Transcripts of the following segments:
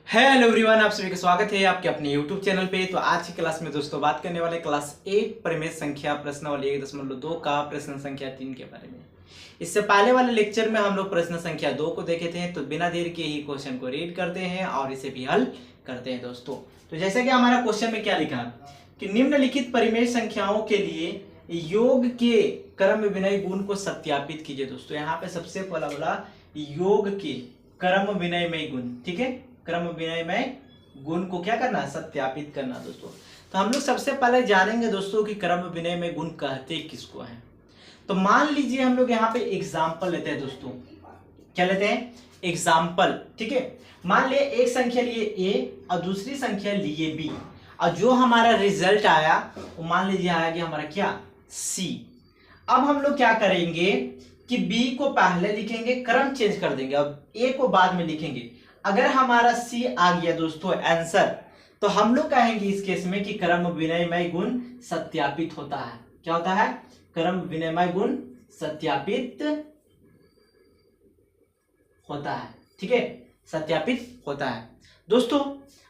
Hello everyone, आप सभी का स्वागत है आपके अपने YouTube चैनल पे। तो आज की क्लास में दोस्तों बात करने वाले क्लास 8 परिमेय संख्या प्रश्नावली 1.2 का प्रश्न संख्या 3 के बारे में। इससे पहले वाले लेक्चर में हम लोग प्रश्न संख्या 2 को देखे थे, तो बिना देर के ही क्वेश्चन को रीड करते हैं और इसे भी हल करते हैं दोस्तों। तो जैसे कि हमारा क्वेश्चन में क्या लिखा कि निम्नलिखित परिमेय संख्याओं के लिए योग के क्रम विनय गुण को सत्यापित कीजिए। दोस्तों यहाँ पे सबसे पहला बोला योग के क्रम विनयमय गुण, ठीक है, क्रम विनयमय गुण को क्या करना है, सत्यापित करना दोस्तों। तो हम लोग सबसे पहले जानेंगे दोस्तों कि क्रम विनयमय गुण कहते किसको हैं। तो मान लीजिए हम लोग यहाँ पे एग्जाम्पल लेते हैं दोस्तों, क्या लेते हैं, एग्जाम्पल, ठीक है। मान लिया एक संख्या लिए ए और दूसरी संख्या लिए बी, और जो हमारा रिजल्ट आया वो मान लीजिए आया कि हमारा क्या, सी। अब हम लोग क्या करेंगे कि बी को पहले लिखेंगे, क्रम चेंज कर देंगे, अब ए को बाद में लिखेंगे। अगर हमारा सी आ गया दोस्तों आंसर, तो हम लोग कहेंगे इस केस में कि क्रम विनयमय गुण सत्यापित होता है। क्या होता है, क्रम विनयमय गुण सत्यापित होता है, ठीक है, सत्यापित होता है दोस्तों।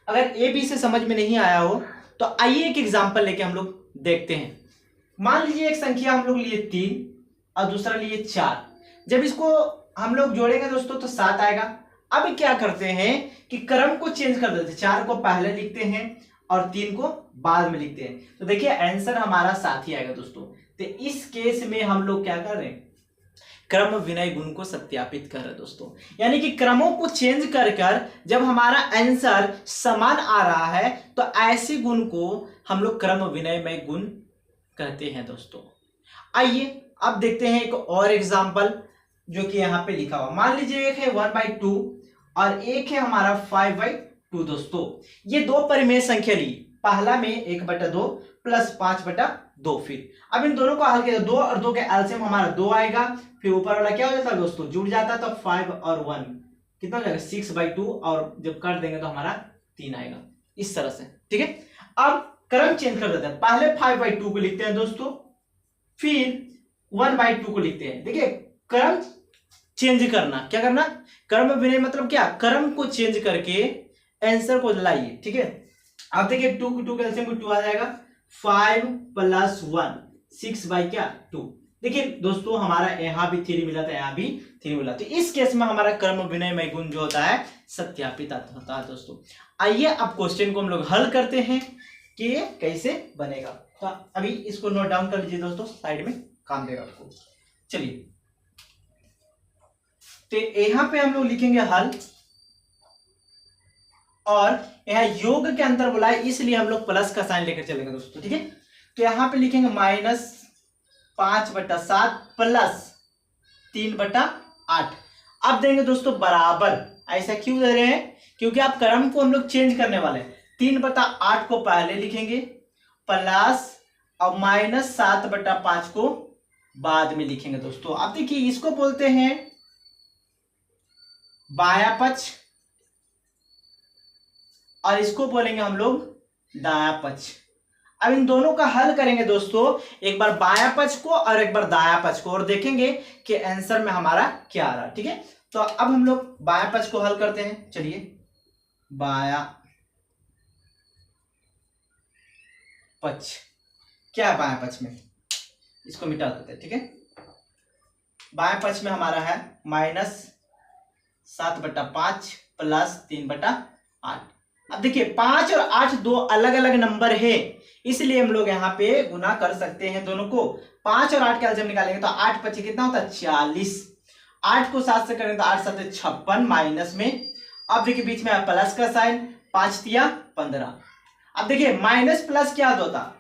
अगर ए बी से समझ में नहीं आया हो तो आइए एक एग्जांपल लेके हम लोग देखते हैं। मान लीजिए एक संख्या हम लोग लिए 3 और दूसरा लिए 4। जब इसको हम लोग जोड़ेंगे दोस्तों तो 7 आएगा। अब क्या करते हैं कि क्रम को चेंज कर देते हैं, 4 को पहले लिखते हैं और 3 को बाद में लिखते हैं। तो देखिए आंसर हमारा 7 ही आएगा दोस्तों। तो इस केस में हम लोग क्या कर रहे हैं, क्रम विनय गुण को सत्यापित कर रहे हैं दोस्तों। यानी कि क्रमों को चेंज कर जब हमारा आंसर समान आ रहा है तो ऐसे गुण को हम लोग क्रम विनयमय गुण कहते हैं दोस्तों। आइए अब देखते हैं एक और एग्जांपल जो कि यहाँ पे लिखा हुआ। मान लीजिए एक है 1/2 और एक है हमारा 5/2 दोस्तों। ये दो परिमेय संख्या ली, पहला में 1/2 प्लस 5/2। फिर अब इन दोनों को हल किया, 2 और 2 के एलसीएम हमारा 2 आएगा। फिर ऊपर वाला क्या हो जाता है दोस्तों, जुड़ जाता है, तो 5 और 1 कितना हो जाएगा, 6/2, और जब कर देंगे तो हमारा 3 आएगा, इस तरह से, ठीक है। अब क्रम चेंज कर देते हैं, पहले 5/2 को लिखते हैं दोस्तों, फिर 1/2 को लिखते हैं। देखिए क्रम चेंज करना, क्या करना, क्रम विनय मतलब क्या, क्रम को चेंज करके आंसर को लाइए, ठीक है। अब देखिए 2 के एलसीएम 2 आ जाएगा, 5 + 1 6/2। देखिए दोस्तों हमारा यहाँ भी 3 मिला था, यहाँ भी 3 मिला। तो इस केस में हमारा क्रम विनयमय गुण जो होता है सत्यापित होता है दोस्तों। आइए अब क्वेश्चन को हम लोग हल करते हैं कि ये कैसे बनेगा। तो अभी इसको नोट डाउन कर लीजिए दोस्तों, साइड में काम देगा आपको। चलिए तो यहां पे हम लोग लिखेंगे हल, और यहाँ योग के अंदर बोला है इसलिए हम लोग प्लस का साइन लेकर चलेंगे दोस्तों, ठीक है। तो यहां पे लिखेंगे -5/7 प्लस 3/8। अब देंगे दोस्तों बराबर। ऐसा क्यों दे रहे हैं, क्योंकि आप क्रम को हम लोग चेंज करने वाले हैं। 3/8 को पहले लिखेंगे प्लस और -7/5 को बाद में लिखेंगे दोस्तों। अब देखिए इसको बोलते हैं बाया पक्ष और इसको बोलेंगे हम लोग दाया पक्ष। अब इन दोनों का हल करेंगे दोस्तों, एक बार बाया पक्ष को और एक बार दाया पक्ष को, और देखेंगे कि आंसर में हमारा क्या आ रहा है, ठीक है। तो अब हम लोग बाया पक्ष को हल करते हैं। चलिए बाया पक्ष क्या है, बाया पक्ष में इसको मिटा देते हैं, ठीक है। बाया पक्ष में हमारा है -7/5 प्लस 3/8। अब देखिए 5 और 8 दो अलग अलग नंबर है, इसलिए हम लोग यहाँ पे गुना कर सकते हैं दोनों को। 5 और 8 का एलसीएम निकालेंगे तो 8 × 5 कितना होता है, 40। 8 को 7 से करेंगे तो 8 × 7 = 56 माइनस में। अब देखिए बीच में प्लस का साइन, 5 × 3 = 15। अब देखिए माइनस प्लस क्या होता,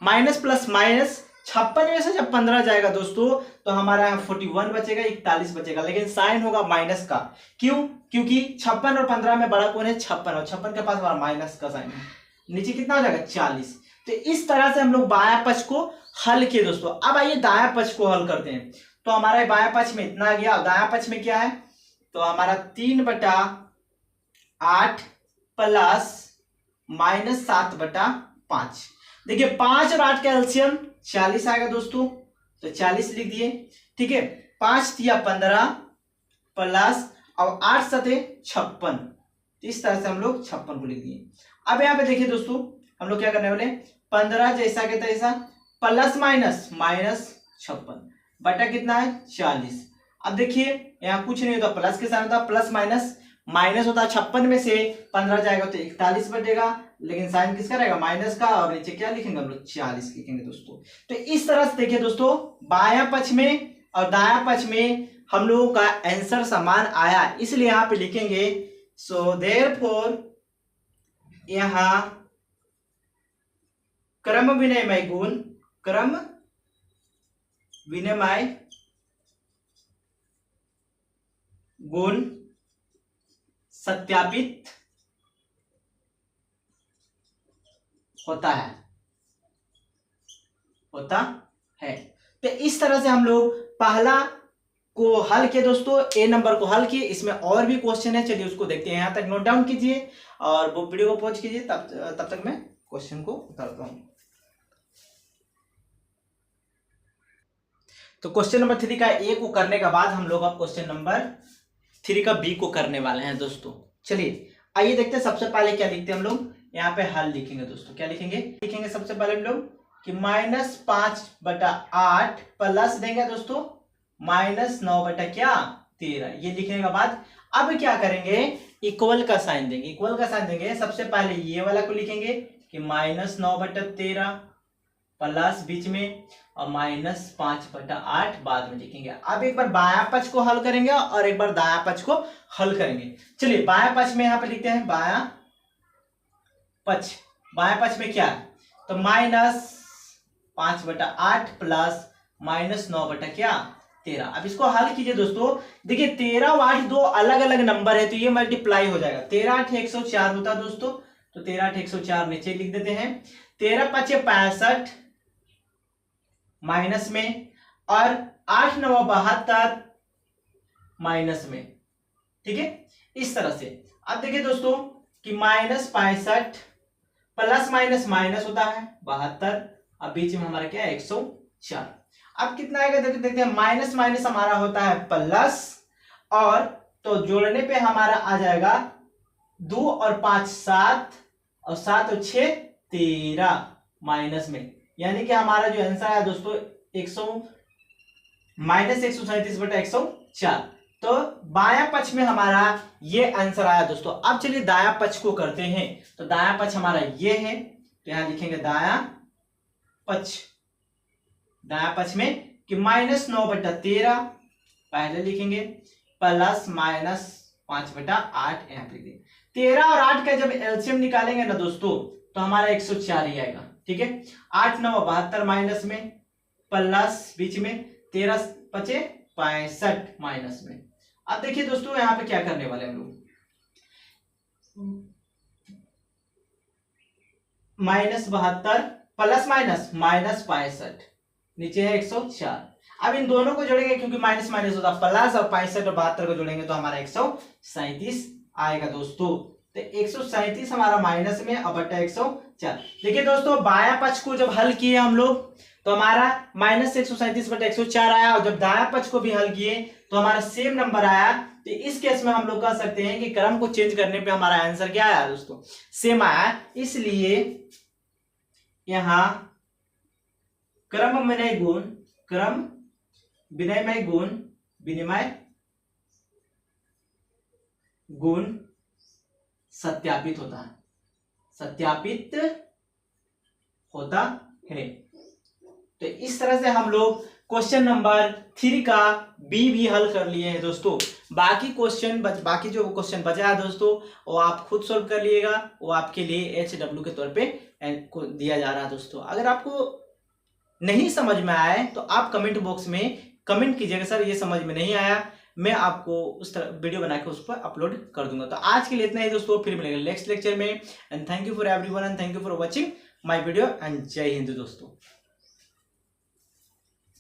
माइनस प्लस माइनस, 56 में से जब 15 जाएगा दोस्तों तो हमारा 41 बचेगा, 41 बचेगा, लेकिन साइन होगा माइनस का। क्यों, क्योंकि 56 और 15 में बड़ा कौन है, 56, और 56 के पास हमारा माइनस का साइन है। नीचे कितना हो जाएगा, 40। तो इस तरह से हम लोग बाया पक्ष को हल किए दोस्तों। अब आइए दाया पक्ष को हल करते हैं। तो हमारा बाया पक्ष में इतना आ गया, और दाया पक्ष में क्या है, तो हमारा 3/8 प्लस -7/5। देखिए 5 और 8 का एलसीएम 40 आएगा दोस्तों, तो 40 लिख दिए, ठीक है। 5 × 3 = 15 प्लस और 8 × 7 = 56 तो इस तरह से हम लोग 56 को लिख दिए। अब यहाँ पे देखिए दोस्तों, हम लोग क्या करने वाले, 15 जैसा के तैसा प्लस माइनस -56 बटा कितना है 40। अब देखिए यहाँ कुछ नहीं होता, प्लस के साथ होता प्लस माइनस, माइनस होता 56 में से 15 जाएगा तो 41 बटेगा, लेकिन साइन किसका रहेगा, माइनस का, और नीचे क्या लिखेंगे हम लोग 40 लिखेंगे दोस्तों। तो इस तरह से देखिए दोस्तों, बायां पक्ष में और दायां पक्ष में हम लोगों का आंसर समान आया, इसलिए यहाँ पे लिखेंगे सो देयरफॉर यहाँ क्रम विनिमय गुण, क्रम विनिमय गुण सत्यापित होता है, तो इस तरह से हम लोग पहला को हल किए दोस्तों, ए नंबर को हल किए। इसमें और भी क्वेश्चन है, चलिए उसको देखते हैं। यहाँ तक नोट डाउन कीजिए और वो वीडियो को पॉज कीजिए, तब तक मैं क्वेश्चन को उतारता हूं। तो क्वेश्चन नंबर 3 का ए को करने के बाद हम लोग अब क्वेश्चन नंबर 3 का बी को करने वाले हैं दोस्तों। चलिए आइए देखते हैं। सबसे पहले क्या लिखते हैं हम लोग, यहाँ पे हल लिखेंगे दोस्तों। क्या लिखेंगे सबसे पहले हम लोग कि -5/8 प्लस देंगे दोस्तों -9/13, ये लिखने के बाद अब क्या करेंगे, इक्वल का साइन देंगे। सबसे पहले ये वाला को लिखेंगे कि -9/13 प्लस बीच में और -5/8 बाद में लिखेंगे। अब एक बार बायां पक्ष को हल करेंगे और एक बार दायां पक्ष को हल करेंगे। चलिए बायां पक्ष में यहाँ पे लिखते हैं, बायां पक्ष में क्या है, तो -5/8 प्लस -9/13। अब इसको हल कीजिए दोस्तों। देखिए 13 और 8 दो अलग अलग नंबर है, तो ये मल्टीप्लाई हो जाएगा। 13 8 104 होता है दोस्तों, तो 13 8 104 नीचे लिख देते हैं। 13 5 65 माइनस में, और 8 9 72 माइनस में, ठीक है। इस तरह से अब देखिए दोस्तों कि -65 प्लस माइनस माइनस होता है 72, अब बीच में हमारा क्या है 104। अब कितना आएगा देखते हैं, माइनस माइनस हमारा होता है प्लस, और तो जोड़ने पे हमारा आ जाएगा 2 और 5 7 और 7 और 6 13 माइनस में, यानी कि हमारा जो आंसर है दोस्तों -137/104। तो बायां पक्ष में हमारा ये आंसर आया दोस्तों। अब चलिए दायां पक्ष को करते हैं। तो दायां पक्ष हमारा ये है, तो यहां लिखेंगे दायां पक्ष में कि -9/13 पहले लिखेंगे प्लस -5/8 यहाँ पे लिखेंगे। 13 और 8 का जब एलसीएम निकालेंगे ना दोस्तों, तो हमारा 104 ही आएगा, ठीक है। 8 9 72 माइनस में, प्लस बीच में 13 5 65 माइनस में। अब देखिए दोस्तों यहाँ पे क्या करने वाले हम लोग, -72 प्लस -65 नीचे है 104। अब इन दोनों को जोड़ेंगे, क्योंकि माइनस माइनस होता प्लस, और 65 और 72 को जोड़ेंगे तो हमारा 137 आएगा दोस्तों। तो 137 हमारा माइनस में और बटा 104। देखिए दोस्तों बायां पक्ष को जब हल किए हम लोग तो हमारा -137/104 आया, और जब दायां पक्ष को भी हल किए तो हमारा सेम नंबर आया। तो इस केस में हम लोग कह सकते हैं कि क्रम को चेंज करने पे हमारा आंसर क्या आया दोस्तों, सेम आया। इसलिए यहां क्रम विनिमय गुण सत्यापित होता है। तो इस तरह से हम लोग क्वेश्चन नंबर 3 का बी भी हल कर लिए हैं दोस्तों। बाकी जो क्वेश्चन बचा है दोस्तों वो आप खुद सॉल्व कर लिएगा, वो आपके लिए HW के तौर पे दिया जा रहा है दोस्तों। अगर आपको नहीं समझ में आया तो आप कमेंट बॉक्स में कमेंट कीजिएगा, सर ये समझ में नहीं आया, मैं आपको उस तरह वीडियो बना के उस पर अपलोड कर दूंगा। तो आज के लिए इतना ही दोस्तों, फिर मिलेंगे नेक्स्ट लेक्चर में। And thank you for everyone and thank you for watching my video and जय हिंद दोस्तों।